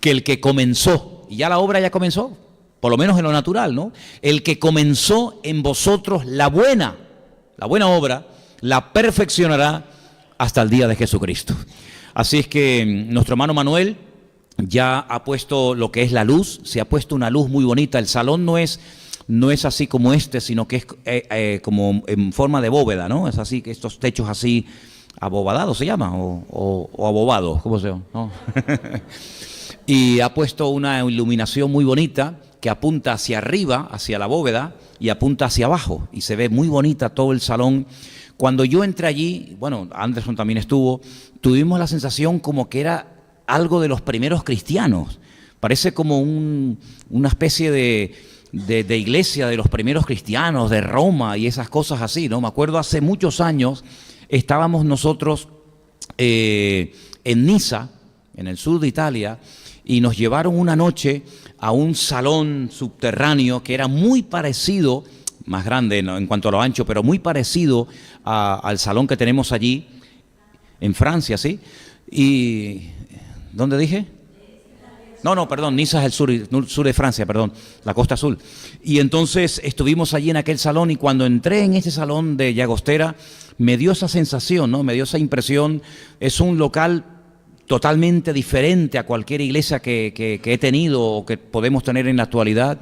que el que comenzó, y ya la obra ya comenzó, por lo menos en lo natural, ¿no? El que comenzó en vosotros la buena obra, la perfeccionará hasta el día de Jesucristo. Así es que nuestro hermano Manuel ya ha puesto lo que es la luz, se ha puesto una luz muy bonita. El salón no es así como este, sino que es como en forma de bóveda, ¿no? Es así, que estos techos así, abobadados se llama, o abobados, ¿cómo se llama? ¿No? Y ha puesto una iluminación muy bonita que apunta hacia arriba, hacia la bóveda, y apunta hacia abajo, y se ve muy bonita todo el salón. Cuando yo entré allí, bueno, Anderson también estuvo, tuvimos la sensación como que era algo de los primeros cristianos. Parece como una especie de iglesia de los primeros cristianos, de Roma y esas cosas así, ¿no? Me acuerdo hace muchos años, estábamos nosotros en Niza, en el sur de Italia, y nos llevaron una noche a un salón subterráneo que era muy parecido, más grande en cuanto a lo ancho, pero muy parecido al salón que tenemos allí, en Francia, ¿sí? Y, ¿dónde dije? No, perdón, Niza es el sur de Francia, perdón, la costa azul. Y entonces estuvimos allí en aquel salón, y cuando entré en ese salón de Llagostera, me dio esa sensación, ¿no? Me dio esa impresión. Es un local totalmente diferente a cualquier iglesia que he tenido o que podemos tener en la actualidad,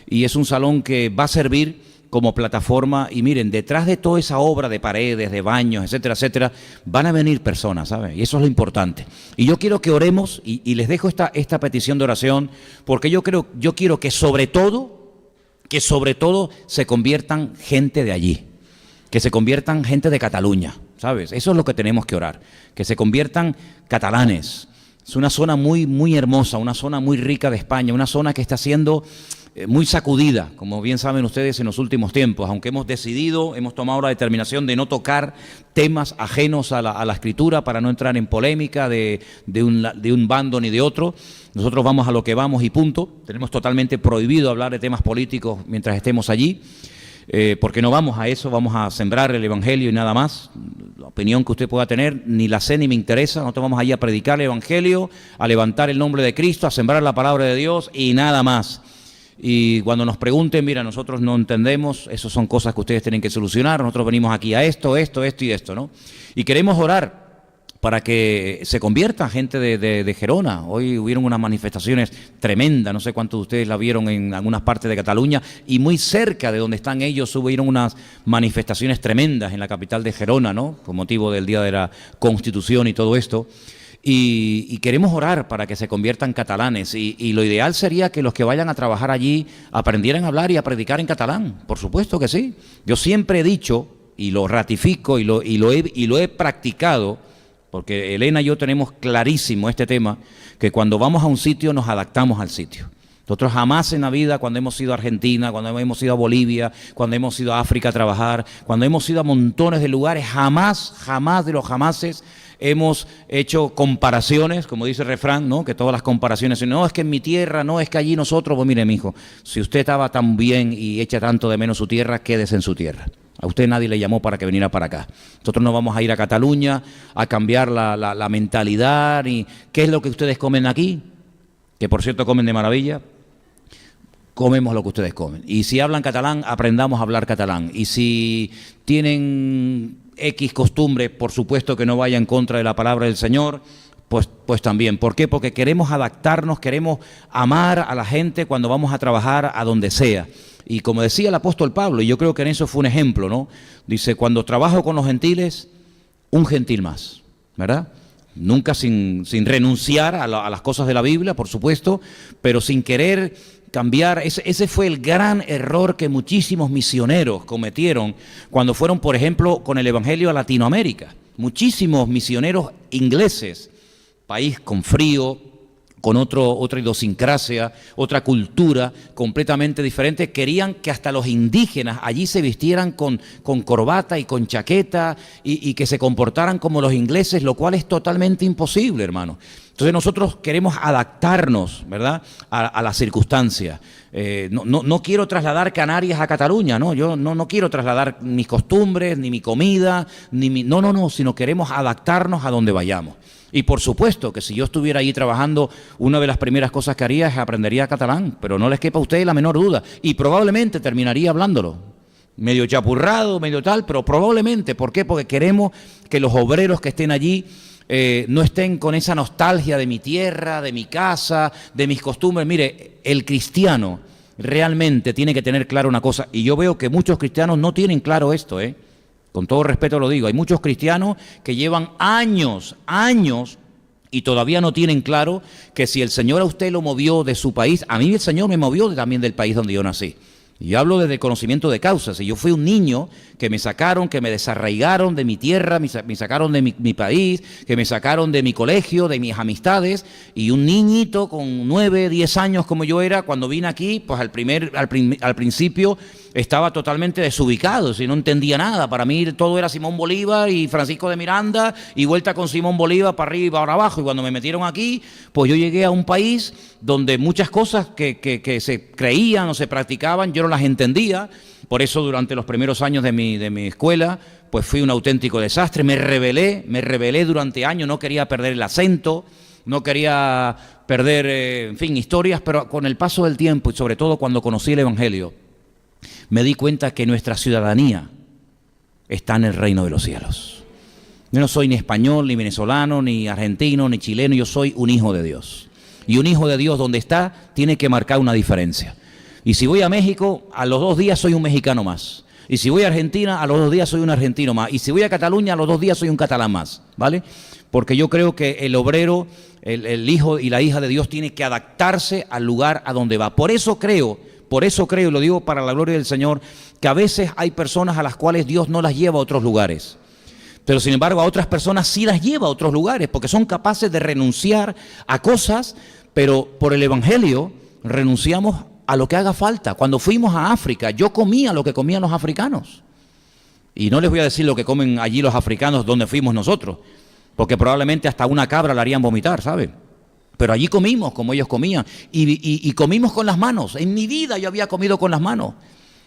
y es un salón que va a servir como plataforma. Y miren, detrás de toda esa obra de paredes, de baños, etcétera, etcétera, van a venir personas, ¿sabes? Y eso es lo importante. Y yo quiero que oremos, y les dejo esta petición de oración, porque yo quiero que sobre todo se conviertan gente de allí, que se conviertan gente de Cataluña, ¿sabes? Eso es lo que tenemos que orar, que se conviertan catalanes. Es una zona muy, muy hermosa, una zona muy rica de España, una zona que está siendo muy sacudida, como bien saben ustedes, en los últimos tiempos, aunque hemos tomado la determinación de no tocar temas ajenos a la Escritura para no entrar en polémica de un bando ni de otro. Nosotros vamos a lo que vamos y punto. Tenemos totalmente prohibido hablar de temas políticos mientras estemos allí, porque no vamos a eso, vamos a sembrar el Evangelio y nada más. La opinión que usted pueda tener, ni la sé ni me interesa. Nosotros vamos allí a predicar el Evangelio, a levantar el nombre de Cristo, a sembrar la palabra de Dios y nada más. Y cuando nos pregunten, mira, nosotros no entendemos, eso son cosas que ustedes tienen que solucionar, nosotros venimos aquí a esto y esto, ¿no? Y queremos orar para que se convierta gente de Gerona. Hoy hubieron unas manifestaciones tremendas, no sé cuántos de ustedes la vieron en algunas partes de Cataluña, y muy cerca de donde están ellos hubieron unas manifestaciones tremendas en la capital de Gerona, ¿no? Con motivo del Día de la Constitución y todo esto. Y queremos orar para que se conviertan catalanes, y lo ideal sería que los que vayan a trabajar allí aprendieran a hablar y a predicar en catalán, por supuesto que sí. Yo siempre he dicho, y lo ratifico y lo he practicado, porque Elena y yo tenemos clarísimo este tema, que cuando vamos a un sitio nos adaptamos al sitio. Nosotros jamás en la vida, cuando hemos ido a Argentina, cuando hemos ido a Bolivia, cuando hemos ido a África a trabajar, cuando hemos ido a montones de lugares, jamás de los jamases hemos hecho comparaciones, como dice el refrán, ¿no? Que todas las comparaciones, no, es que en mi tierra, no, es que allí nosotros, pues mire, mijo, si usted estaba tan bien y echa tanto de menos su tierra, quédese en su tierra. A usted nadie le llamó para que viniera para acá. Nosotros no vamos a ir a Cataluña a cambiar la mentalidad. Y ¿qué es lo que ustedes comen aquí? Que por cierto comen de maravilla. Comemos lo que ustedes comen. Y si hablan catalán, aprendamos a hablar catalán. Y si tienen X costumbre, por supuesto que no vaya en contra de la palabra del Señor, pues también. ¿Por qué? Porque queremos adaptarnos, queremos amar a la gente cuando vamos a trabajar a donde sea. Y como decía el apóstol Pablo, y yo creo que en eso fue un ejemplo, ¿no? Dice, cuando trabajo con los gentiles, un gentil más, ¿verdad? Nunca sin renunciar a las cosas de la Biblia, por supuesto, pero sin querer cambiar. Ese fue el gran error que muchísimos misioneros cometieron cuando fueron, por ejemplo, con el Evangelio a Latinoamérica. Muchísimos misioneros ingleses, país con frío, con otra idiosincrasia, otra cultura completamente diferente, querían que hasta los indígenas allí se vistieran con corbata y con chaqueta y que se comportaran como los ingleses, lo cual es totalmente imposible, hermano. Entonces nosotros queremos adaptarnos, ¿verdad?, a las circunstancias. No quiero trasladar Canarias a Cataluña, ¿no? Yo no quiero trasladar mis costumbres, ni mi comida, sino queremos adaptarnos a donde vayamos. Y por supuesto que si yo estuviera allí trabajando, una de las primeras cosas que haría es aprendería catalán, pero no les quepa a ustedes la menor duda. Y probablemente terminaría hablándolo. Medio chapurrado, medio tal, pero probablemente. ¿Por qué? Porque queremos que los obreros que estén allí no estén con esa nostalgia de mi tierra, de mi casa, de mis costumbres. Mire, el cristiano realmente tiene que tener claro una cosa, y yo veo que muchos cristianos no tienen claro esto, con todo respeto lo digo, hay muchos cristianos que llevan años y todavía no tienen claro que si el Señor a usted lo movió de su país, a mí el Señor me movió también del país donde yo nací. Y yo hablo desde el conocimiento de causas. Si yo fui un niño que me sacaron, que me desarraigaron de mi tierra, me sacaron de mi país, que me sacaron de mi colegio, de mis amistades, y un niñito con 9, 10 años como yo era, cuando vine aquí, pues al principio estaba totalmente desubicado, si no entendía nada. Para mí todo era Simón Bolívar y Francisco de Miranda y vuelta con Simón Bolívar para arriba y para abajo. Y cuando me metieron aquí, pues yo llegué a un país donde muchas cosas que se creían o se practicaban, yo no las entendía. Por eso durante los primeros años de mi escuela, pues fui un auténtico desastre. Me rebelé durante años, no quería perder el acento, no quería perder, en fin, historias, pero con el paso del tiempo y sobre todo cuando conocí el Evangelio, me di cuenta que nuestra ciudadanía está en el reino de los cielos. Yo no soy ni español, ni venezolano, ni argentino, ni chileno, yo soy un hijo de Dios. Y un hijo de Dios donde está tiene que marcar una diferencia. Y si voy a México, a los 2 días soy un mexicano más. Y si voy a Argentina, a los 2 días soy un argentino más. Y si voy a Cataluña, a los 2 días soy un catalán más, ¿vale? Porque yo creo que el obrero, el hijo y la hija de Dios tiene que adaptarse al lugar a donde va. Por eso creo, y lo digo para la gloria del Señor, que a veces hay personas a las cuales Dios no las lleva a otros lugares. Pero sin embargo a otras personas sí las lleva a otros lugares, porque son capaces de renunciar a cosas, pero por el Evangelio renunciamos a lo que haga falta. Cuando fuimos a África, yo comía lo que comían los africanos. Y no les voy a decir lo que comen allí los africanos donde fuimos nosotros, porque probablemente hasta una cabra la harían vomitar, ¿saben? Pero allí comimos como ellos comían y comimos con las manos. En mi vida yo había comido con las manos.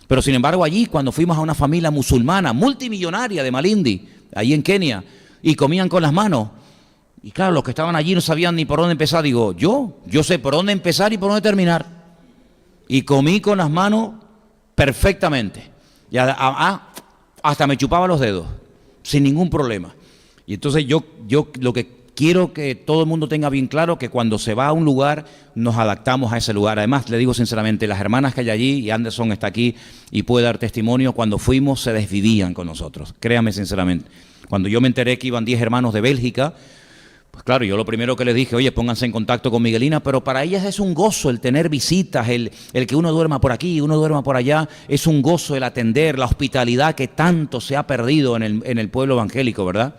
Pero sin embargo allí, cuando fuimos a una familia musulmana, multimillonaria de Malindi, allí en Kenia, y comían con las manos, y claro, los que estaban allí no sabían ni por dónde empezar. Digo, yo sé por dónde empezar y por dónde terminar. Y comí con las manos perfectamente. Y hasta me chupaba los dedos, sin ningún problema. Y entonces yo lo que quiero que todo el mundo tenga bien claro, que cuando se va a un lugar, nos adaptamos a ese lugar. Además, le digo sinceramente, las hermanas que hay allí, y Anderson está aquí y puede dar testimonio, cuando fuimos se desvivían con nosotros. Créame sinceramente. Cuando yo me enteré que iban 10 hermanos de Bélgica, pues claro, yo lo primero que les dije, oye, pónganse en contacto con Miguelina, pero para ellas es un gozo el tener visitas, el que uno duerma por aquí, uno duerma por allá, es un gozo el atender, la hospitalidad que tanto se ha perdido en el pueblo evangélico, ¿verdad?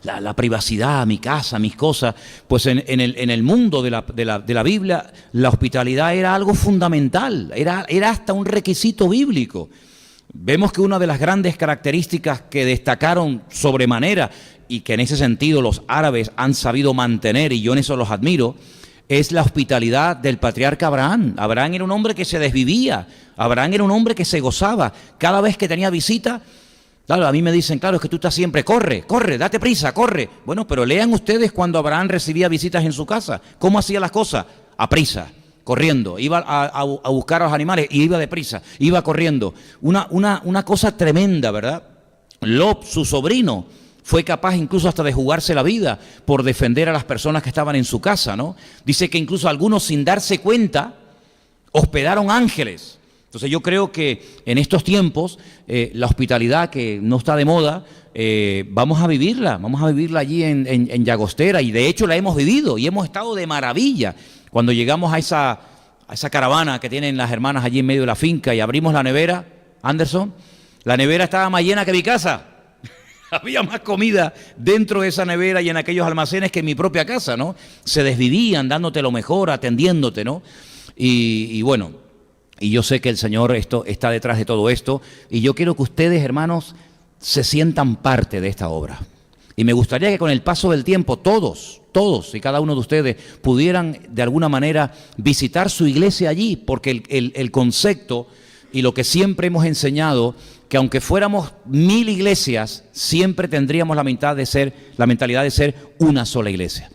La privacidad, mi casa, mis cosas, pues en el mundo de la Biblia, la hospitalidad era algo fundamental, era hasta un requisito bíblico. Vemos que una de las grandes características que destacaron sobremanera y que en ese sentido los árabes han sabido mantener, y yo en eso los admiro, es la hospitalidad del patriarca Abraham. Abraham era un hombre que se desvivía, Abraham era un hombre que se gozaba. Cada vez que tenía visita, claro, a mí me dicen, claro, es que tú estás siempre, corre, date prisa, corre. Bueno, pero lean ustedes cuando Abraham recibía visitas en su casa, ¿cómo hacía las cosas? A prisa, corriendo, iba a buscar a los animales y iba deprisa, iba corriendo. Una cosa tremenda, ¿verdad? Lot, su sobrino, fue capaz incluso hasta de jugarse la vida por defender a las personas que estaban en su casa, ¿no? Dice que incluso algunos, sin darse cuenta, hospedaron ángeles. Entonces yo creo que en estos tiempos la hospitalidad, que no está de moda, vamos a vivirla allí en Llagostera, y de hecho la hemos vivido y hemos estado de maravilla. Cuando llegamos a esa caravana que tienen las hermanas allí en medio de la finca y abrimos la nevera, Anderson, la nevera estaba más llena que mi casa. Había más comida dentro de esa nevera y en aquellos almacenes que en mi propia casa, ¿no? Se desvivían dándote lo mejor, atendiéndote, ¿no? Y bueno, y yo sé que el Señor está detrás de todo esto, y yo quiero que ustedes, hermanos, se sientan parte de esta obra. Y me gustaría que con el paso del tiempo todos y cada uno de ustedes pudieran de alguna manera visitar su iglesia allí, porque el concepto y lo que siempre hemos enseñado, que aunque fuéramos 1000 iglesias, siempre tendríamos la mentalidad de ser una sola iglesia.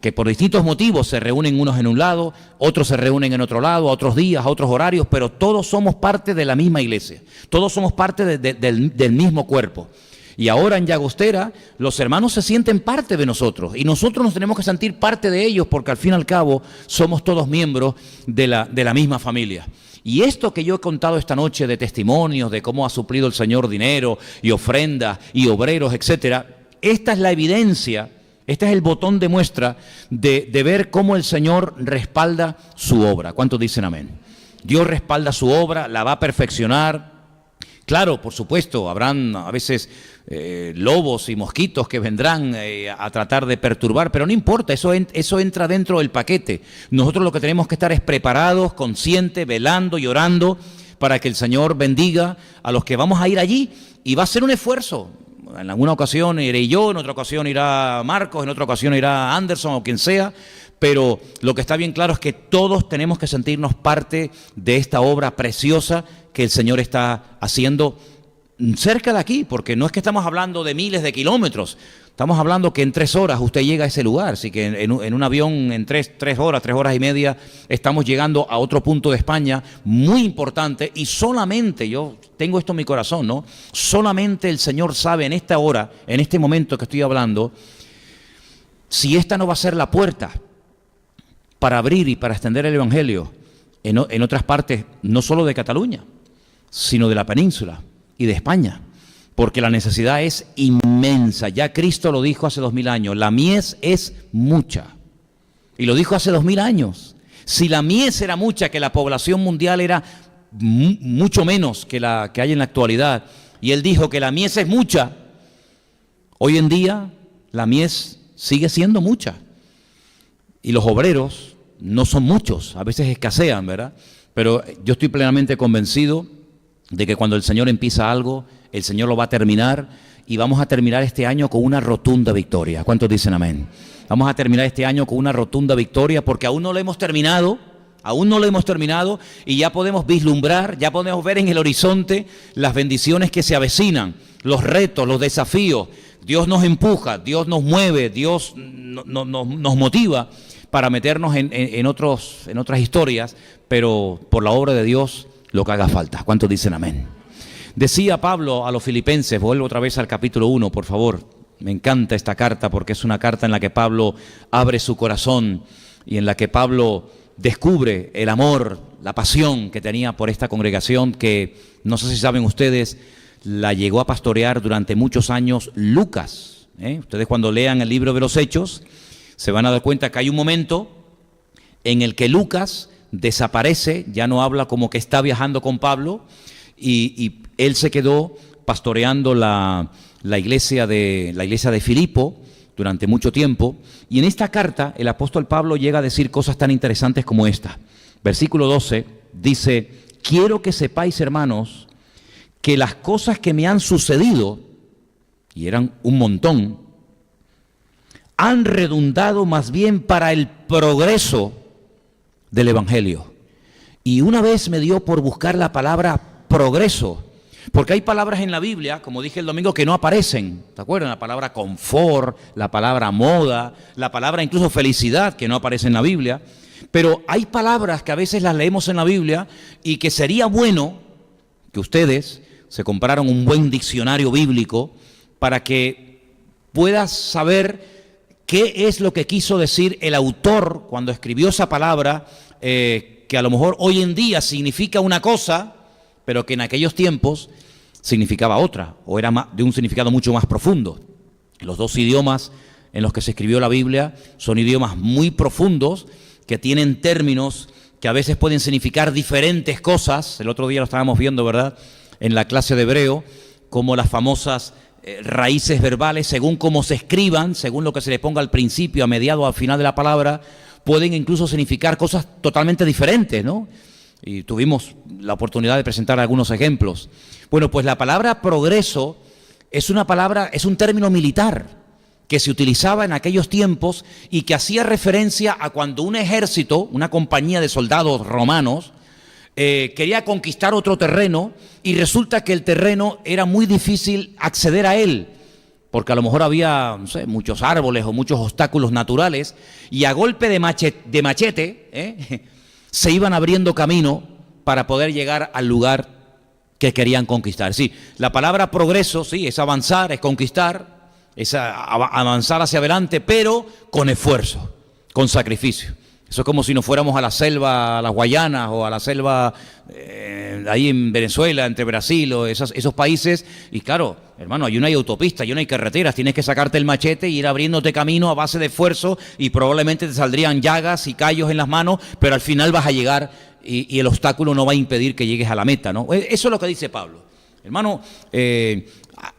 Que por distintos motivos se reúnen unos en un lado, otros se reúnen en otro lado, a otros días, a otros horarios, pero todos somos parte de la misma iglesia, todos somos parte del mismo cuerpo. Y ahora en Llagostera los hermanos se sienten parte de nosotros y nosotros nos tenemos que sentir parte de ellos, porque al fin y al cabo somos todos miembros de la misma familia. Y esto que yo he contado esta noche de testimonios, de cómo ha suplido el Señor dinero y ofrendas y obreros, etcétera, esta es la evidencia, este es el botón de muestra de ver cómo el Señor respalda su obra. ¿Cuántos dicen amén? Dios respalda su obra, la va a perfeccionar. Claro, por supuesto, habrán a veces lobos y mosquitos que vendrán a tratar de perturbar, pero no importa, eso entra dentro del paquete. Nosotros lo que tenemos que estar es preparados, conscientes, velando y orando para que el Señor bendiga a los que vamos a ir allí, y va a ser un esfuerzo. En alguna ocasión iré yo, en otra ocasión irá Marcos, en otra ocasión irá Anderson o quien sea, pero lo que está bien claro es que todos tenemos que sentirnos parte de esta obra preciosa que el Señor está haciendo cerca de aquí, porque no es que estamos hablando de miles de kilómetros, estamos hablando que en 3 horas usted llega a ese lugar, así que en un avión en 3 horas y media, estamos llegando a otro punto de España muy importante, y solamente, yo tengo esto en mi corazón, ¿no? Solamente el Señor sabe en esta hora, en este momento que estoy hablando, si esta no va a ser la puerta para abrir y para extender el Evangelio en otras partes, no solo de Cataluña, sino de la península y de España, porque la necesidad es inmensa. Ya Cristo lo dijo hace 2000 años, la mies es mucha, y lo dijo hace 2000 años. Si la mies era mucha, que la población mundial era mucho menos que la que hay en la actualidad, y Él dijo que la mies es mucha, hoy en día la mies sigue siendo mucha, y los obreros no son muchos, a veces escasean, ¿verdad? Pero yo estoy plenamente convencido de que cuando el Señor empieza algo, el Señor lo va a terminar, y vamos a terminar este año con una rotunda victoria. ¿Cuántos dicen amén? Vamos a terminar este año con una rotunda victoria, porque aún no lo hemos terminado, y ya podemos vislumbrar, ya podemos ver en el horizonte las bendiciones que se avecinan, los retos, los desafíos. Dios nos empuja, Dios nos mueve, Dios nos motiva para meternos en otras historias, pero por la obra de Dios, lo que haga falta. ¿Cuántos dicen amén? Decía Pablo a los filipenses, vuelvo otra vez al capítulo 1, por favor. Me encanta esta carta porque es una carta en la que Pablo abre su corazón y en la que Pablo descubre el amor, la pasión que tenía por esta congregación, que no sé si saben ustedes, la llegó a pastorear durante muchos años Lucas. Ustedes cuando lean el libro de los Hechos se van a dar cuenta que hay un momento en el que Lucas desaparece, ya no habla, como que está viajando con Pablo, y él se quedó pastoreando la iglesia de Filipo durante mucho tiempo. Y en esta carta el apóstol Pablo llega a decir cosas tan interesantes como esta. Versículo 12 dice: quiero que sepáis, hermanos, que las cosas que me han sucedido, y eran un montón, han redundado más bien para el progreso del Evangelio. Y una vez me dio por buscar la palabra progreso, porque hay palabras en la Biblia, como dije el domingo, que no aparecen. ¿Te acuerdan? La palabra confort, la palabra moda, la palabra incluso felicidad, que no aparece en la Biblia. Pero hay palabras que a veces las leemos en la Biblia y que sería bueno que ustedes se compraran un buen diccionario bíblico para que puedas saber qué es lo que quiso decir el autor cuando escribió esa palabra, que a lo mejor hoy en día significa una cosa, pero que en aquellos tiempos significaba otra, o era de un significado mucho más profundo. Los dos idiomas en los que se escribió la Biblia son idiomas muy profundos, que tienen términos que a veces pueden significar diferentes cosas. El otro día lo estábamos viendo, ¿verdad?, en la clase de hebreo, como las famosas raíces verbales, según cómo se escriban, según lo que se le ponga al principio, a mediado, al final de la palabra, pueden incluso significar cosas totalmente diferentes, ¿no? Y tuvimos la oportunidad de presentar algunos ejemplos. Bueno, pues la palabra progreso es un término militar que se utilizaba en aquellos tiempos y que hacía referencia a cuando un ejército, una compañía de soldados romanos, quería conquistar otro terreno y resulta que el terreno era muy difícil acceder a él, porque a lo mejor había, no sé, muchos árboles o muchos obstáculos naturales, y a golpe de machete, se iban abriendo camino para poder llegar al lugar que querían conquistar. Sí, la palabra progreso, sí, es avanzar, es conquistar, es avanzar hacia adelante, pero con esfuerzo, con sacrificio. Eso es como si nos fuéramos a la selva, a las Guayanas o a la selva ahí en Venezuela, entre Brasil o esos países. Y claro, hermano, allí no hay autopista, allí no hay carreteras, tienes que sacarte el machete y ir abriéndote camino a base de esfuerzo y probablemente te saldrían llagas y callos en las manos, pero al final vas a llegar y el obstáculo no va a impedir que llegues a la meta, ¿no? Eso es lo que dice Pablo. Hermano,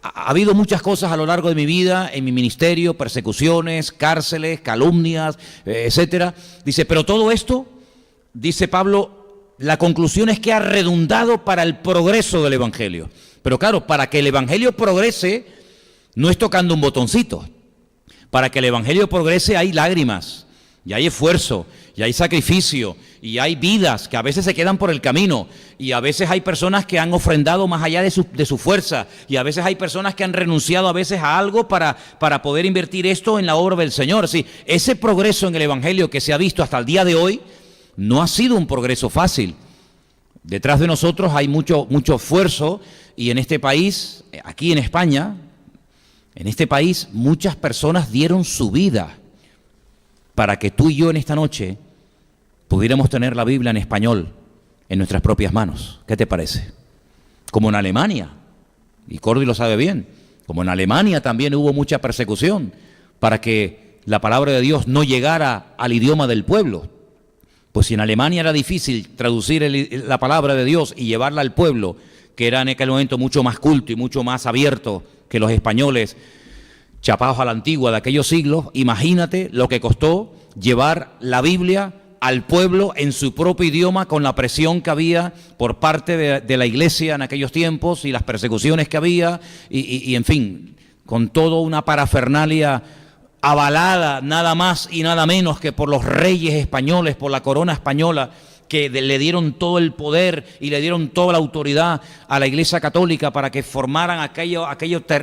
ha habido muchas cosas a lo largo de mi vida, en mi ministerio, persecuciones, cárceles, calumnias, etcétera. Dice, pero todo esto, dice Pablo, la conclusión es que ha redundado para el progreso del Evangelio. Pero claro, para que el Evangelio progrese, no es tocando un botoncito. Para que el Evangelio progrese hay lágrimas, y hay esfuerzo, y hay sacrificio, y hay vidas que a veces se quedan por el camino, y a veces hay personas que han ofrendado más allá de su fuerza, y a veces hay personas que han renunciado a veces a algo para poder invertir esto en la obra del Señor. Sí, ese progreso en el Evangelio que se ha visto hasta el día de hoy no ha sido un progreso fácil. Detrás de nosotros hay mucho esfuerzo, y en este país, aquí en España, en este país muchas personas dieron su vida para que tú y yo en esta noche pudiéramos tener la Biblia en español en nuestras propias manos. ¿Qué te parece? Como en Alemania, y Cordy lo sabe bien, como en Alemania también hubo mucha persecución para que la palabra de Dios no llegara al idioma del pueblo. Pues si en Alemania era difícil traducir la palabra de Dios y llevarla al pueblo, que era en aquel momento mucho más culto y mucho más abierto que los españoles chapados a la antigua de aquellos siglos, imagínate lo que costó llevar la Biblia al pueblo en su propio idioma, con la presión que había por parte de la iglesia en aquellos tiempos y las persecuciones que había y en fin, con toda una parafernalia avalada nada más y nada menos que por los reyes españoles, por la corona española, que le dieron todo el poder y le dieron toda la autoridad a la Iglesia Católica para que formaran aquello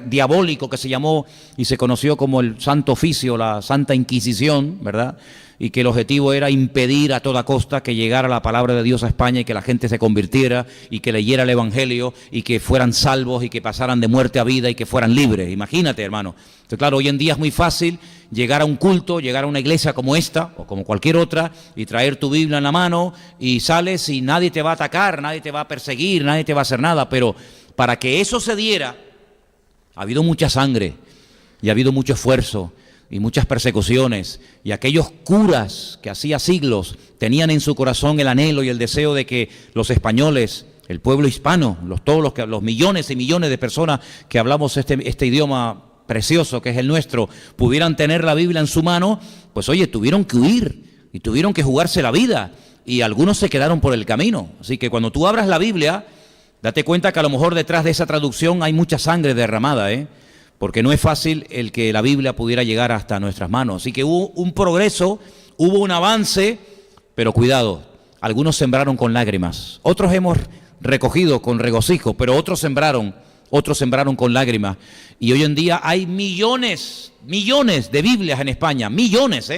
diabólico que se llamó y se conoció como el Santo Oficio, la Santa Inquisición, ¿verdad? Y que el objetivo era impedir a toda costa que llegara la palabra de Dios a España y que la gente se convirtiera y que leyera el Evangelio y que fueran salvos y que pasaran de muerte a vida y que fueran libres. Imagínate, hermano. Entonces, claro, hoy en día es muy fácil llegar a un culto, llegar a una iglesia como esta o como cualquier otra y traer tu Biblia en la mano y sales y nadie te va a atacar, nadie te va a perseguir, nadie te va a hacer nada. Pero para que eso se diera, ha habido mucha sangre y ha habido mucho esfuerzo y muchas persecuciones, y aquellos curas que hacía siglos tenían en su corazón el anhelo y el deseo de que los españoles, el pueblo hispano, los millones y millones de personas que hablamos este idioma precioso que es el nuestro, pudieran tener la Biblia en su mano, pues oye, tuvieron que huir y tuvieron que jugarse la vida, y algunos se quedaron por el camino. Así que cuando tú abras la Biblia, date cuenta que a lo mejor detrás de esa traducción hay mucha sangre derramada, porque no es fácil el que la Biblia pudiera llegar hasta nuestras manos. Así que hubo un progreso, hubo un avance, pero cuidado, algunos sembraron con lágrimas, otros hemos recogido con regocijo, pero otros sembraron con lágrimas. Y hoy en día hay millones de Biblias en España, millones,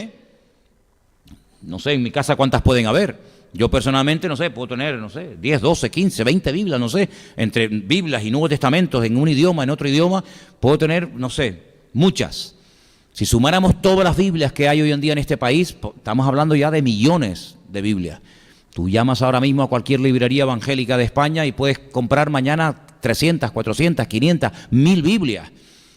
No sé en mi casa cuántas pueden haber. Yo personalmente, no sé, puedo tener, 10, 12, 15, 20 Biblias, entre Biblias y Nuevos Testamentos en un idioma, en otro idioma, puedo tener, muchas. Si sumáramos todas las Biblias que hay hoy en día en este país, estamos hablando ya de millones de Biblias. Tú llamas ahora mismo a cualquier librería evangélica de España y puedes comprar mañana 300, 400, 500, 1000 Biblias.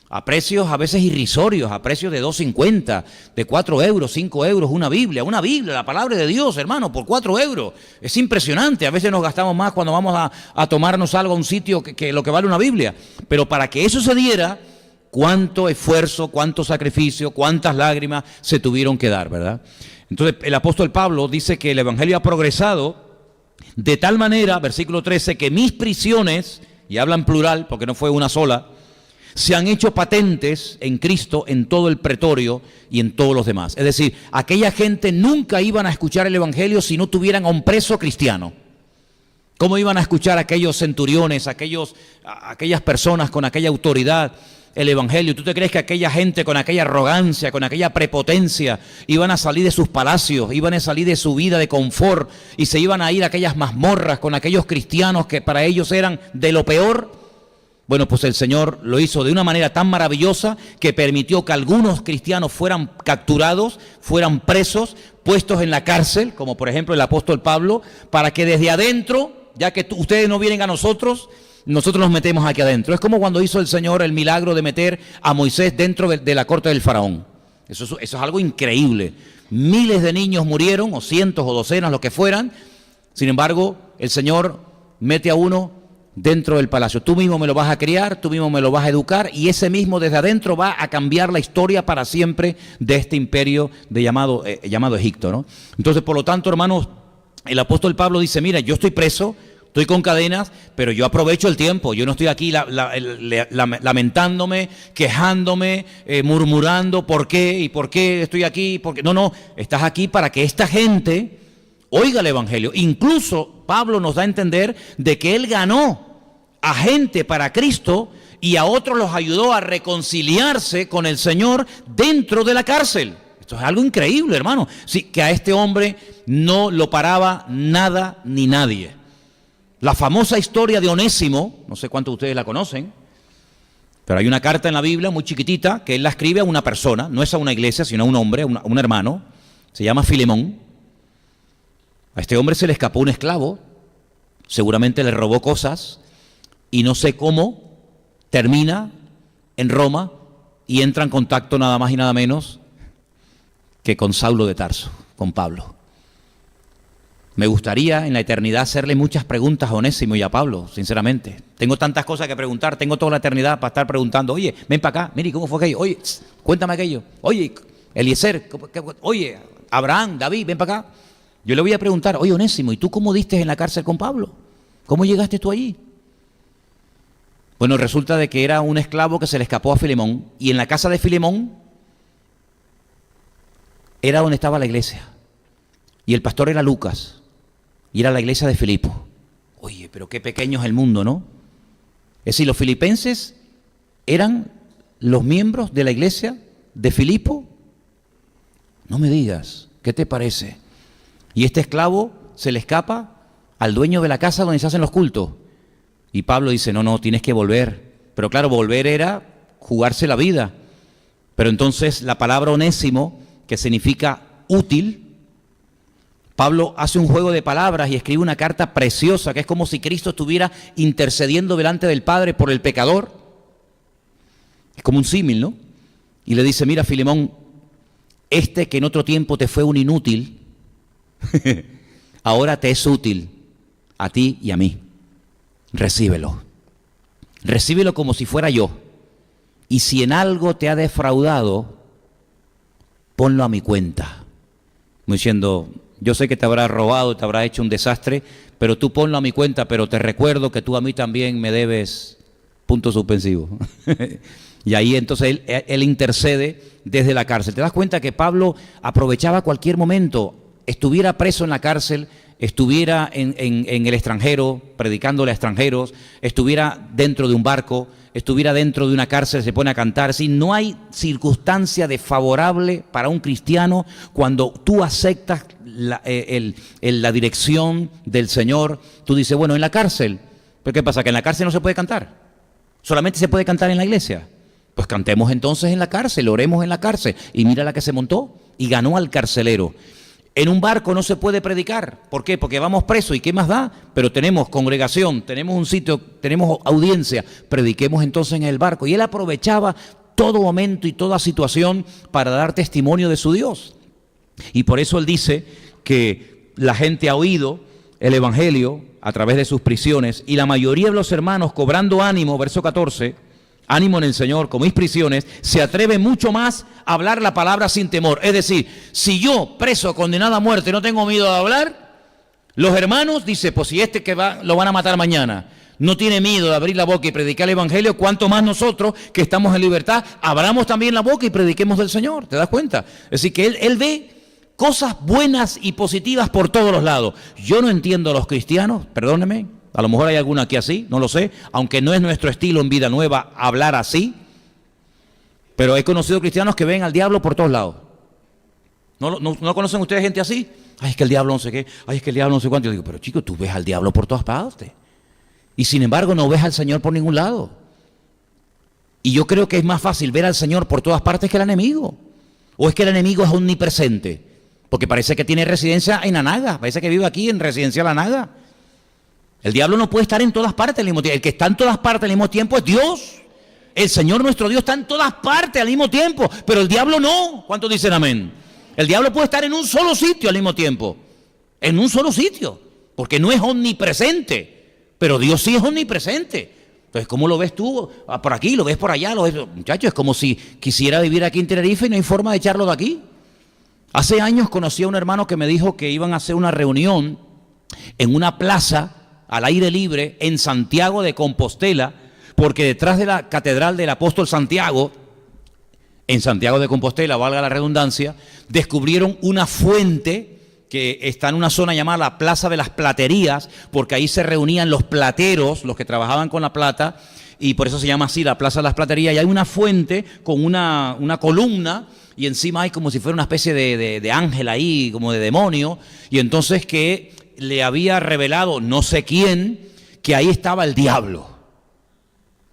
A precios a veces irrisorios, a precios de 2,50, de 4 euros, 5 euros, una Biblia, la palabra de Dios, hermano, por 4 euros. Es impresionante, a veces nos gastamos más cuando vamos a tomarnos algo a un sitio que lo que vale una Biblia. Pero para que eso se diera, cuánto esfuerzo, cuánto sacrificio, cuántas lágrimas se tuvieron que dar, ¿verdad? Entonces el apóstol Pablo dice que el Evangelio ha progresado de tal manera, versículo 13, que mis prisiones, y habla en plural porque no fue una sola, se han hecho patentes en Cristo en todo el pretorio y en todos los demás. Es decir, aquella gente nunca iban a escuchar el Evangelio si no tuvieran a un preso cristiano. ¿Cómo iban a escuchar aquellos centuriones, aquellas personas con aquella autoridad el evangelio? ¿Tú te crees que aquella gente con aquella arrogancia, con aquella prepotencia, iban a salir de sus palacios, iban a salir de su vida de confort y se iban a ir a aquellas mazmorras con aquellos cristianos que para ellos eran de lo peor? Bueno, pues el Señor lo hizo de una manera tan maravillosa que permitió que algunos cristianos fueran capturados, fueran presos, puestos en la cárcel, como por ejemplo el apóstol Pablo, para que desde adentro, ya que ustedes no vienen a nosotros nos metemos aquí adentro. Es como cuando hizo el Señor el milagro de meter a Moisés dentro de la corte del faraón. Eso es algo increíble. Miles de niños murieron, o cientos o docenas, lo que fueran. Sin embargo, el Señor mete a uno dentro del palacio. Tú mismo me lo vas a criar, tú mismo me lo vas a educar, y ese mismo desde adentro va a cambiar la historia para siempre de este imperio llamado Egipto, ¿no? Entonces, por lo tanto, hermanos, el apóstol Pablo dice, mira, yo estoy preso, estoy con cadenas, pero yo aprovecho el tiempo. Yo no estoy aquí lamentándome, quejándome, murmurando por qué estoy aquí. No, estás aquí para que esta gente oiga el evangelio. Incluso Pablo nos da a entender de que él ganó a gente para Cristo y a otros los ayudó a reconciliarse con el Señor dentro de la cárcel. Esto es algo increíble, hermano. Sí, que a este hombre no lo paraba nada ni nadie. La famosa historia de Onésimo, no sé cuántos de ustedes la conocen, pero hay una carta en la Biblia muy chiquitita que él la escribe a una persona, no es a una iglesia, sino a un hombre, a un hermano, se llama Filemón. A este hombre se le escapó un esclavo, seguramente le robó cosas, y no sé cómo termina en Roma y entra en contacto nada más y nada menos que con Saulo de Tarso, con Pablo. Me gustaría en la eternidad hacerle muchas preguntas a Onésimo y a Pablo, sinceramente. Tengo tantas cosas que preguntar, tengo toda la eternidad para estar preguntando, oye, ven para acá, mire, ¿cómo fue aquello? Oye, cuéntame aquello. Oye, Eliezer, oye, Abraham, David, ven para acá. Yo le voy a preguntar, oye, Onésimo, ¿y tú cómo diste en la cárcel con Pablo? ¿Cómo llegaste tú allí? Bueno, resulta de que era un esclavo que se le escapó a Filemón, y en la casa de Filemón era donde estaba la iglesia. Y el pastor era Lucas. Y era la iglesia de Filipo. Oye, pero qué pequeño es el mundo, ¿no? Es decir, los filipenses eran los miembros de la iglesia de Filipo. No me digas, ¿qué te parece? Y este esclavo se le escapa al dueño de la casa donde se hacen los cultos. Y Pablo dice, no, tienes que volver. Pero claro, volver era jugarse la vida. Pero entonces la palabra onésimo, que significa útil, Pablo hace un juego de palabras y escribe una carta preciosa, que es como si Cristo estuviera intercediendo delante del Padre por el pecador. Es como un símil, ¿no? Y le dice, mira, Filemón, este que en otro tiempo te fue un inútil, ahora te es útil a ti y a mí. Recíbelo. Recíbelo como si fuera yo. Y si en algo te ha defraudado, ponlo a mi cuenta. Como diciendo, yo sé que te habrá robado, te habrá hecho un desastre, pero tú ponlo a mi cuenta, pero te recuerdo que tú a mí también me debes punto suspensivo. Y ahí entonces él intercede desde la cárcel. ¿Te das cuenta que Pablo aprovechaba cualquier momento, estuviera preso en la cárcel, estuviera en el extranjero, predicándole a extranjeros, estuviera dentro de un barco, estuviera dentro de una cárcel, se pone a cantar? ¿Sí? No hay circunstancia desfavorable para un cristiano cuando tú aceptas la dirección del Señor. Tú dices, bueno, en la cárcel, ¿pero qué pasa? ¿Que en la cárcel no se puede cantar? ¿Solamente se puede cantar en la iglesia? Pues cantemos entonces en la cárcel, oremos en la cárcel. Y mira la que se montó y ganó al carcelero. En un barco no se puede predicar. ¿Por qué? Porque vamos presos. ¿Y qué más da? Pero tenemos congregación, tenemos un sitio, tenemos audiencia. Prediquemos entonces en el barco. Y él aprovechaba todo momento y toda situación para dar testimonio de su Dios. Y por eso él dice que la gente ha oído el evangelio a través de sus prisiones, y la mayoría de los hermanos, cobrando ánimo, verso 14, ánimo en el Señor, como mis prisiones, se atreve mucho más a hablar la palabra sin temor. Es decir, si yo, preso, condenado a muerte, no tengo miedo de hablar, los hermanos, dice, pues si este lo van a matar mañana, no tiene miedo de abrir la boca y predicar el evangelio, cuánto más nosotros, que estamos en libertad, abramos también la boca y prediquemos del Señor. ¿Te das cuenta? Es decir, que él ve cosas buenas y positivas por todos los lados. Yo no entiendo a los cristianos, perdónenme, a lo mejor hay alguno aquí así, no lo sé, aunque no es nuestro estilo en Vida Nueva hablar así, pero he conocido cristianos que ven al diablo por todos lados. ¿No conocen ustedes gente así? Ay, es que el diablo no sé qué, ay, es que el diablo no sé cuánto. Yo digo, pero chico, tú ves al diablo por todas partes. Y sin embargo no ves al Señor por ningún lado. Y yo creo que es más fácil ver al Señor por todas partes que el enemigo. ¿O es que el enemigo es omnipresente? Porque parece que tiene residencia en Anaga, parece que vive aquí en residencial Anaga. El diablo no puede estar en todas partes al mismo tiempo. El que está en todas partes al mismo tiempo es Dios. El Señor nuestro Dios está en todas partes al mismo tiempo, pero el diablo no. ¿Cuántos dicen amén? El diablo puede estar en un solo sitio al mismo tiempo. En un solo sitio, porque no es omnipresente, pero Dios sí es omnipresente. Entonces, ¿cómo lo ves tú? Por aquí, lo ves por allá, lo ves... Muchachos, es como si quisiera vivir aquí en Tenerife y no hay forma de echarlo de aquí. Hace años conocí a un hermano que me dijo que iban a hacer una reunión en una plaza al aire libre en Santiago de Compostela, porque detrás de la catedral del apóstol Santiago, en Santiago de Compostela, valga la redundancia, descubrieron una fuente que está en una zona llamada la Plaza de las Platerías, porque ahí se reunían los plateros, los que trabajaban con la plata, y por eso se llama así la Plaza de las Platerías, y hay una fuente con una columna, y encima hay como si fuera una especie de ángel ahí, como de demonio, y entonces que le había revelado no sé quién, que ahí estaba el diablo,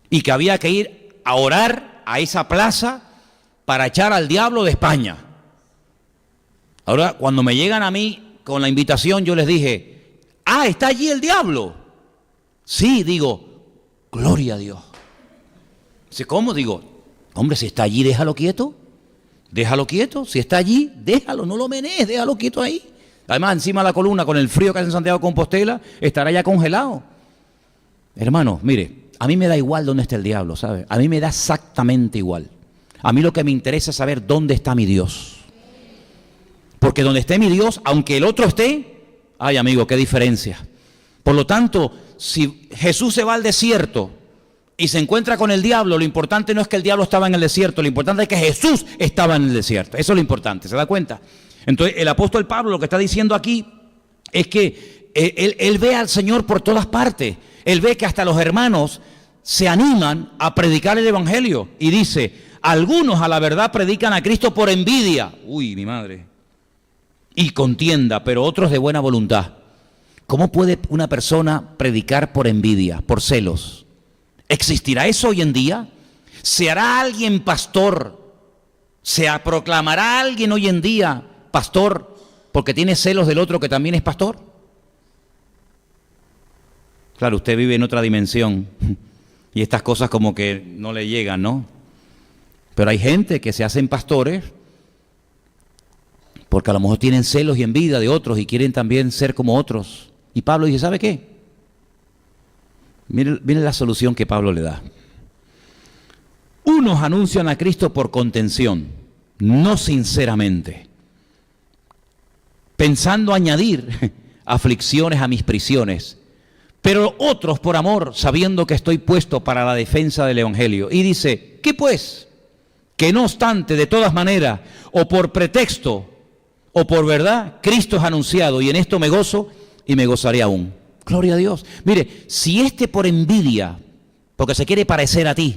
y que había que ir a orar a esa plaza para echar al diablo de España. Ahora, cuando me llegan a mí con la invitación, yo les dije, ¿está allí el diablo? Sí, digo, gloria a Dios. Dice, ¿cómo? Digo, hombre, si está allí, déjalo quieto. Déjalo quieto. Si está allí, déjalo, no lo menees, déjalo quieto ahí. Además, encima de la columna, con el frío que hace en Santiago de Compostela, estará ya congelado. Hermano, mire, a mí me da igual dónde está el diablo, ¿sabe? A mí me da exactamente igual. A mí lo que me interesa es saber dónde está mi Dios. Porque donde esté mi Dios, aunque el otro esté, ay amigo, qué diferencia. Por lo tanto, si Jesús se va al desierto y se encuentra con el diablo, lo importante no es que el diablo estaba en el desierto, lo importante es que Jesús estaba en el desierto. Eso es lo importante, ¿se da cuenta? Entonces, el apóstol Pablo lo que está diciendo aquí es que él ve al Señor por todas partes. Él ve que hasta los hermanos se animan a predicar el evangelio y dice, algunos a la verdad predican a Cristo por envidia. Uy, mi madre. Y contienda, pero otros de buena voluntad. ¿Cómo puede una persona predicar por envidia, por celos? ¿Existirá eso hoy en día? ¿Se hará alguien pastor? ¿Se proclamará alguien hoy en día pastor porque tiene celos del otro que también es pastor? Claro, usted vive en otra dimensión y estas cosas como que no le llegan, ¿no? Pero hay gente que se hacen pastores porque a lo mejor tienen celos y envidia de otros y quieren también ser como otros. Y Pablo dice, ¿sabe qué? Mire la solución que Pablo le da. Unos anuncian a Cristo por contención, no sinceramente, pensando añadir aflicciones a mis prisiones, pero otros por amor, sabiendo que estoy puesto para la defensa del evangelio. Y dice, ¿qué pues? Que no obstante, de todas maneras, o por pretexto, o por verdad, Cristo es anunciado, y en esto me gozo y me gozaré aún. Gloria a Dios. Mire, si por envidia, porque se quiere parecer a ti,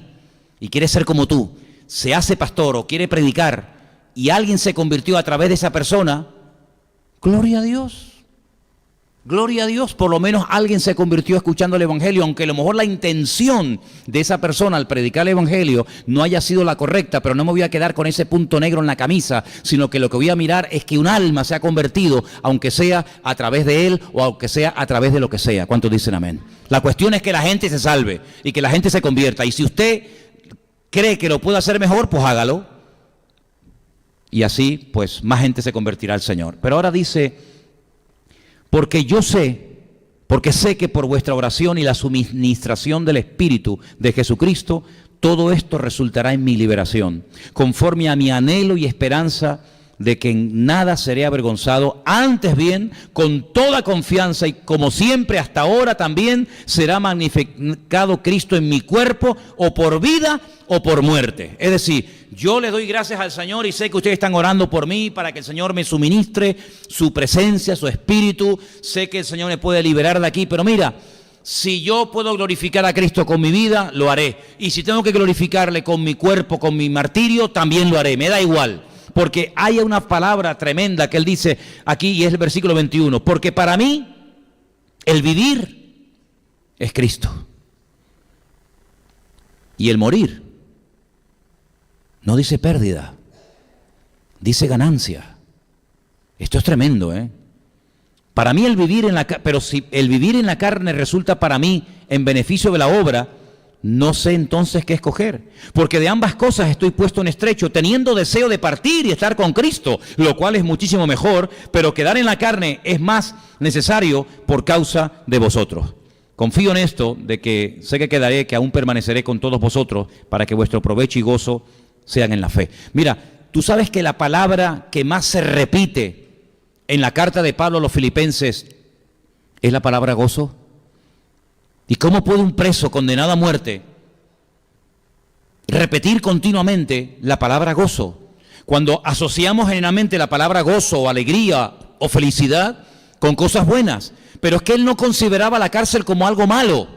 y quiere ser como tú, se hace pastor o quiere predicar, y alguien se convirtió a través de esa persona, gloria a Dios. Gloria a Dios, por lo menos alguien se convirtió escuchando el evangelio, aunque a lo mejor la intención de esa persona al predicar el evangelio no haya sido la correcta, pero no me voy a quedar con ese punto negro en la camisa, sino que lo que voy a mirar es que un alma se ha convertido, aunque sea a través de él o aunque sea a través de lo que sea. ¿Cuántos dicen amén? La cuestión es que la gente se salve y que la gente se convierta, y si usted cree que lo puede hacer mejor, pues hágalo, y así pues más gente se convertirá al Señor. Pero ahora dice, porque sé que por vuestra oración y la suministración del Espíritu de Jesucristo, todo esto resultará en mi liberación, conforme a mi anhelo y esperanza de que en nada seré avergonzado, antes bien, con toda confianza y como siempre hasta ahora también, será magnificado Cristo en mi cuerpo, o por vida o por muerte. Es decir, yo le doy gracias al Señor y sé que ustedes están orando por mí para que el Señor me suministre su presencia, su espíritu. Sé que el Señor me puede liberar de aquí, pero mira, si yo puedo glorificar a Cristo con mi vida, lo haré. Y si tengo que glorificarle con mi cuerpo, con mi martirio, también lo haré. Me da igual. Porque hay una palabra tremenda que él dice aquí, y es el versículo 21. Porque para mí, el vivir es Cristo. Y el morir, no dice pérdida, dice ganancia. Esto es tremendo, ¿eh? Para mí el vivir en la carne, pero si el vivir en la carne resulta para mí en beneficio de la obra, no sé entonces qué escoger, porque de ambas cosas estoy puesto en estrecho, teniendo deseo de partir y estar con Cristo, lo cual es muchísimo mejor, pero quedar en la carne es más necesario por causa de vosotros. Confío en esto, de que sé que quedaré, que aún permaneceré con todos vosotros, para que vuestro provecho y gozo sean en la fe. Mira, tú sabes que la palabra que más se repite en la carta de Pablo a los filipenses es la palabra gozo. ¿Y cómo puede un preso condenado a muerte repetir continuamente la palabra gozo? Cuando asociamos generalmente la palabra gozo o alegría o felicidad con cosas buenas. Pero es que él no consideraba la cárcel como algo malo,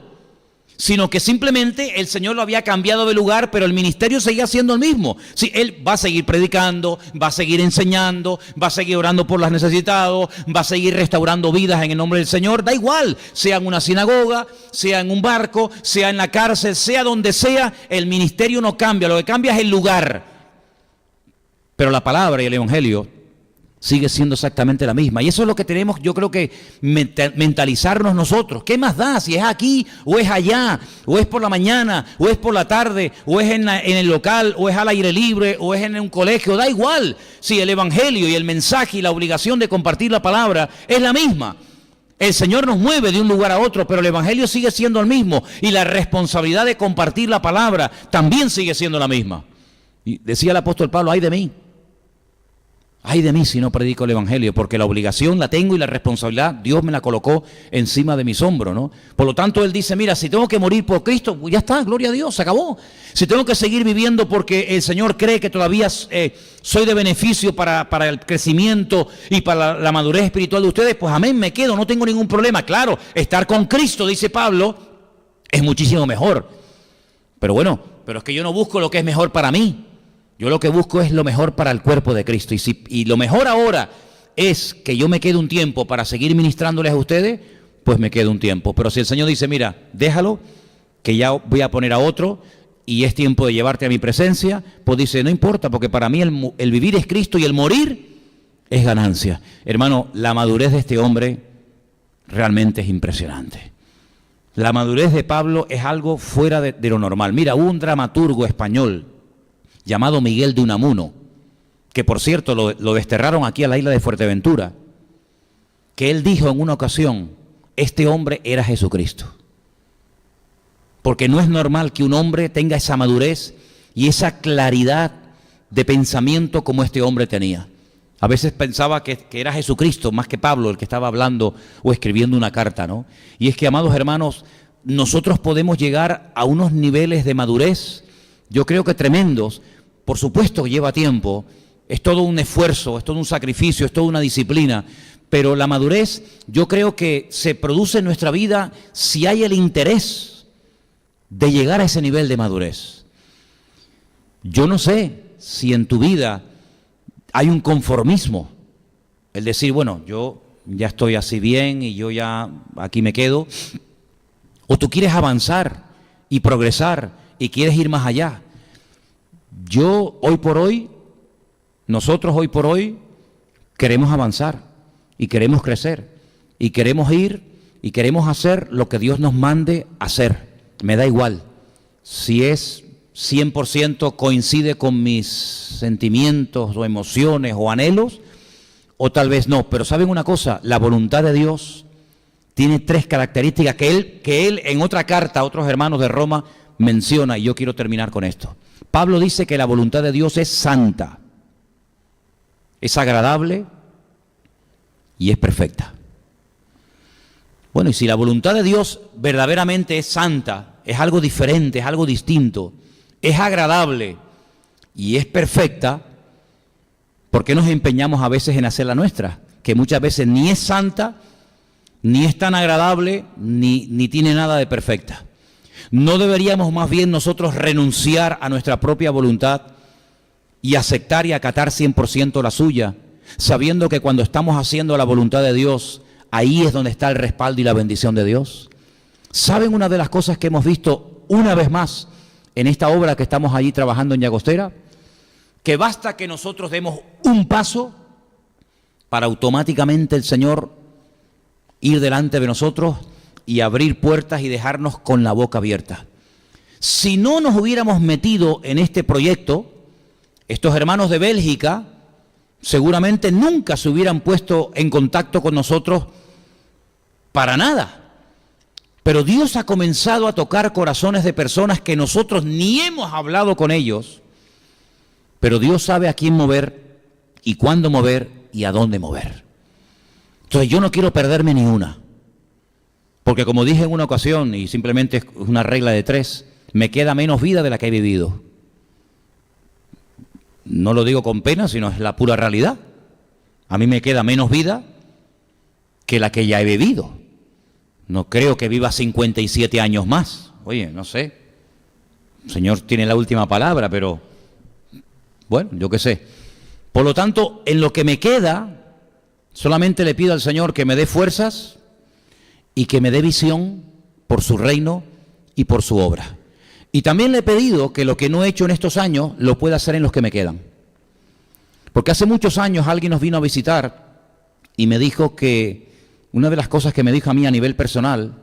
sino que simplemente el Señor lo había cambiado de lugar, pero el ministerio seguía siendo el mismo. Sí, él va a seguir predicando, va a seguir enseñando, va a seguir orando por los necesitados, va a seguir restaurando vidas en el nombre del Señor. Da igual, sea en una sinagoga, sea en un barco, sea en la cárcel, sea donde sea, el ministerio no cambia, lo que cambia es el lugar. Pero la palabra y el evangelio sigue siendo exactamente la misma. Y eso es lo que tenemos, yo creo que mentalizarnos nosotros. ¿Qué más da? Si es aquí, o es allá, o es por la mañana, o es por la tarde, o es en el local, o es al aire libre, o es en un colegio. Da igual. Si el evangelio y el mensaje y la obligación de compartir la palabra es la misma. El Señor nos mueve de un lugar a otro, pero el evangelio sigue siendo el mismo. Y la responsabilidad de compartir la palabra también sigue siendo la misma. Y decía el apóstol Pablo, ay de mí. Ay de mí si no predico el evangelio, porque la obligación la tengo y la responsabilidad Dios me la colocó encima de mis hombros, ¿no? Por lo tanto, él dice, mira, si tengo que morir por Cristo, pues ya está, gloria a Dios, se acabó. Si tengo que seguir viviendo porque el Señor cree que todavía soy de beneficio para el crecimiento y para la madurez espiritual de ustedes, pues amén, me quedo, no tengo ningún problema. Claro, estar con Cristo, dice Pablo, es muchísimo mejor. Pero bueno, pero es que yo no busco lo que es mejor para mí. Yo lo que busco es lo mejor para el cuerpo de Cristo. Y lo mejor ahora es que yo me quede un tiempo para seguir ministrándoles a ustedes, pues me quedo un tiempo. Pero si el Señor dice, mira, déjalo, que ya voy a poner a otro y es tiempo de llevarte a mi presencia, pues dice, no importa, porque para mí el vivir es Cristo y el morir es ganancia. Hermano, la madurez de este hombre realmente es impresionante. La madurez de Pablo es algo fuera de lo normal. Mira, hubo un dramaturgo español llamado Miguel de Unamuno, que por cierto lo desterraron aquí a la isla de Fuerteventura, que él dijo en una ocasión, este hombre era Jesucristo. Porque no es normal que un hombre tenga esa madurez y esa claridad de pensamiento como este hombre tenía. A veces pensaba que era Jesucristo más que Pablo el que estaba hablando o escribiendo una carta, ¿no? Y es que, amados hermanos, nosotros podemos llegar a unos niveles de madurez, yo creo que tremendos. Por supuesto que lleva tiempo, es todo un esfuerzo, es todo un sacrificio, es toda una disciplina, pero la madurez yo creo que se produce en nuestra vida si hay el interés de llegar a ese nivel de madurez. Yo no sé si en tu vida hay un conformismo, el decir, bueno, yo ya estoy así bien y yo ya aquí me quedo, o tú quieres avanzar y progresar y quieres ir más allá. Nosotros hoy por hoy queremos avanzar y queremos crecer y queremos ir y queremos hacer lo que Dios nos mande hacer. Me da igual si es 100% coincide con mis sentimientos o emociones o anhelos, o tal vez no. Pero ¿saben una cosa? La voluntad de Dios tiene 3 características que él en otra carta a otros hermanos de Roma menciona, y yo quiero terminar con esto. Pablo dice que la voluntad de Dios es santa. es agradable y es perfecta. Bueno, y si la voluntad de Dios verdaderamente es santa, es algo diferente, es algo distinto, es agradable y es perfecta, ¿por qué nos empeñamos a veces en hacer la nuestra? Que muchas veces ni es santa, ni es tan agradable, ni tiene nada de perfecta. ¿No deberíamos más bien nosotros renunciar a nuestra propia voluntad y aceptar y acatar 100% la suya, sabiendo que cuando estamos haciendo la voluntad de Dios, ahí es donde está el respaldo y la bendición de Dios? ¿Saben una de las cosas que hemos visto una vez más en esta obra que estamos allí trabajando en Llagostera? Que basta que nosotros demos un paso para automáticamente el Señor ir delante de nosotros y abrir puertas y dejarnos con la boca abierta. Si no nos hubiéramos metido en este proyecto, estos hermanos de Bélgica seguramente nunca se hubieran puesto en contacto con nosotros para nada. Pero Dios ha comenzado a tocar corazones de personas que nosotros ni hemos hablado con ellos, pero Dios sabe a quién mover y cuándo mover y a dónde mover. Entonces yo no quiero perderme ni una, porque como dije en una ocasión, y simplemente es una regla de 3, me queda menos vida de la que he vivido. No lo digo con pena, sino es la pura realidad. A mí me queda menos vida que la que ya he vivido. No creo que viva 57 años más. Oye, no sé. El Señor tiene la última palabra, pero bueno, yo qué sé. Por lo tanto, en lo que me queda, solamente le pido al Señor que me dé fuerzas y que me dé visión por su reino y por su obra. Y también le he pedido que lo que no he hecho en estos años lo pueda hacer en los que me quedan. Porque hace muchos años alguien nos vino a visitar y me dijo que una de las cosas que me dijo a mí a nivel personal,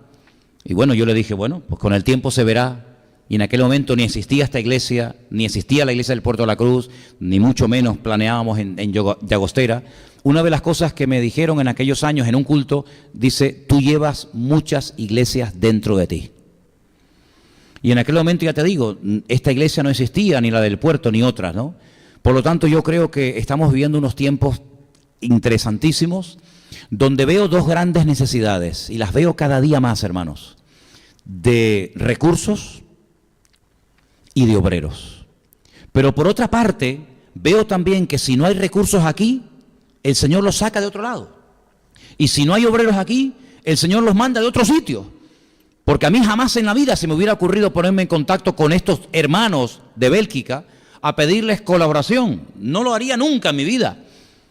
y bueno, yo le dije, bueno, pues con el tiempo se verá. Y en aquel momento ni existía esta iglesia, ni existía la iglesia del Puerto de la Cruz, ni mucho menos planeábamos en Llagostera. Una de las cosas que me dijeron en aquellos años en un culto, dice, tú llevas muchas iglesias dentro de ti. Y en aquel momento, ya te digo, esta iglesia no existía, ni la del puerto, ni otras, ¿no? Por lo tanto, yo creo que estamos viviendo unos tiempos interesantísimos, donde veo dos grandes necesidades, y las veo cada día más, hermanos, de recursos y de obreros. Pero por otra parte, veo también que si no hay recursos aquí, el Señor los saca de otro lado. Y si no hay obreros aquí, el Señor los manda de otro sitio. Porque a mí jamás en la vida se me hubiera ocurrido ponerme en contacto con estos hermanos de Bélgica a pedirles colaboración. No lo haría nunca en mi vida.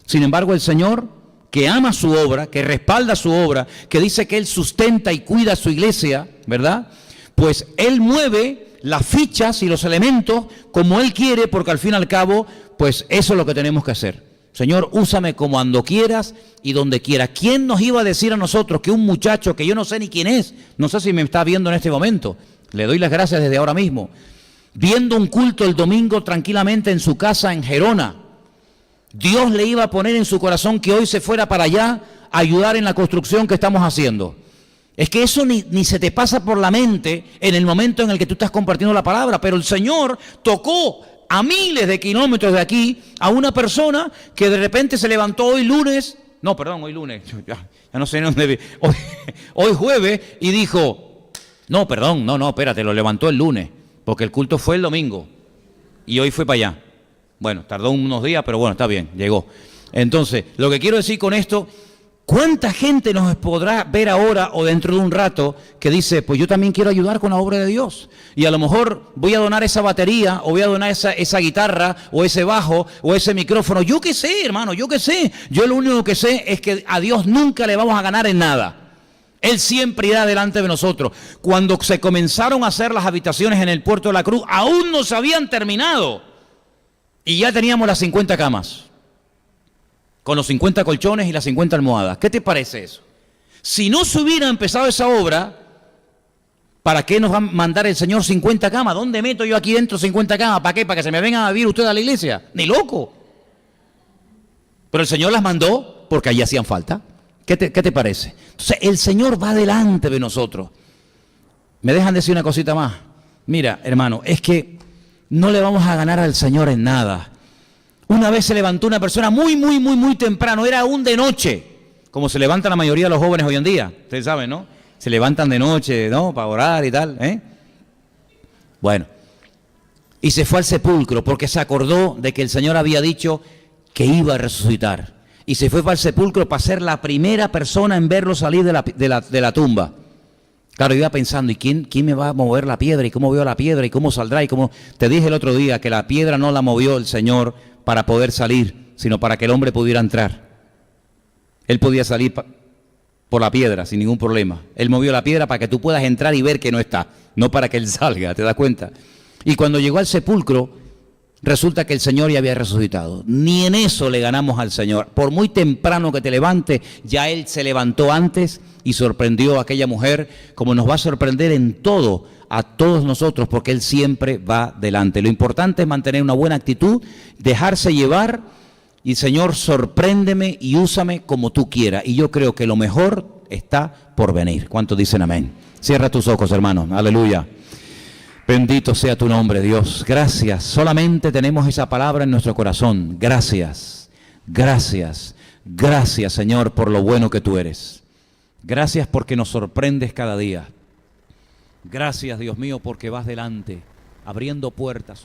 Sin embargo, el Señor, que ama su obra, que respalda su obra, que dice que Él sustenta y cuida su iglesia, ¿verdad? Pues Él mueve las fichas y los elementos como Él quiere, porque al fin y al cabo, pues eso es lo que tenemos que hacer. Señor, úsame como cuando quieras y donde quieras. ¿Quién nos iba a decir a nosotros que un muchacho que yo no sé ni quién es, no sé si me está viendo en este momento, le doy las gracias desde ahora mismo, viendo un culto el domingo tranquilamente en su casa en Gerona, Dios le iba a poner en su corazón que hoy se fuera para allá a ayudar en la construcción que estamos haciendo? Es que eso ni se te pasa por la mente en el momento en el que tú estás compartiendo la palabra, pero el Señor tocó a miles de kilómetros de aquí a una persona que de repente se levantó hoy lunes, ya no sé dónde, hoy jueves, y dijo, no, espérate, lo levantó el lunes, porque el culto fue el domingo, y hoy fue para allá. Bueno, tardó unos días, pero bueno, está bien, llegó. Entonces, lo que quiero decir con esto, ¿cuánta gente nos podrá ver ahora o dentro de un rato que dice, pues yo también quiero ayudar con la obra de Dios? Y a lo mejor voy a donar esa batería, o voy a donar esa guitarra, o ese bajo, o ese micrófono. Yo qué sé, hermano, yo qué sé. Yo lo único que sé es que a Dios nunca le vamos a ganar en nada. Él siempre irá delante de nosotros. Cuando se comenzaron a hacer las habitaciones en el Puerto de la Cruz, aún no se habían terminado. Y ya teníamos las 50 camas, con los 50 colchones y las 50 almohadas. ¿Qué te parece eso? Si no se hubiera empezado esa obra, ¿para qué nos va a mandar el Señor 50 camas? ¿Dónde meto yo aquí dentro 50 camas? ¿Para qué? ¿Para que se me vengan a vivir ustedes a la iglesia? ¡Ni loco! Pero el Señor las mandó porque allí hacían falta. ¿Qué te parece? Entonces, el Señor va delante de nosotros. ¿Me dejan decir una cosita más? Mira, hermano, es que no le vamos a ganar al Señor en nada. Una vez se levantó una persona muy temprano, era aún de noche, como se levantan la mayoría de los jóvenes hoy en día. Ustedes saben, ¿no? Se levantan de noche, ¿no? Para orar y tal, ¿eh? Bueno, y se fue al sepulcro porque se acordó de que el Señor había dicho que iba a resucitar. Y se fue para el sepulcro para ser la primera persona en verlo salir de la tumba. Claro, iba pensando, ¿y quién me va a mover la piedra? ¿Y cómo veo la piedra? ¿Y cómo saldrá? ¿Y cómo? Te dije el otro día que la piedra no la movió el Señor para poder salir, sino para que el hombre pudiera entrar. Él podía salir por la piedra sin ningún problema. Él movió la piedra para que tú puedas entrar y ver que no está, no para que él salga, ¿te das cuenta? Y cuando llegó al sepulcro, resulta que el Señor ya había resucitado. Ni en eso le ganamos al Señor. Por muy temprano que te levantes, ya Él se levantó antes y sorprendió a aquella mujer, como nos va a sorprender en todo a todos nosotros, porque Él siempre va delante. Lo importante es mantener una buena actitud, dejarse llevar, y Señor, sorpréndeme y úsame como tú quieras. Y yo creo que lo mejor está por venir. ¿Cuántos dicen amén? Cierra tus ojos, hermano. Aleluya. Bendito sea tu nombre, Dios. Gracias. Solamente tenemos esa palabra en nuestro corazón. Gracias. Gracias. Gracias, Señor, por lo bueno que tú eres. Gracias porque nos sorprendes cada día. Gracias, Dios mío, porque vas delante, abriendo puertas.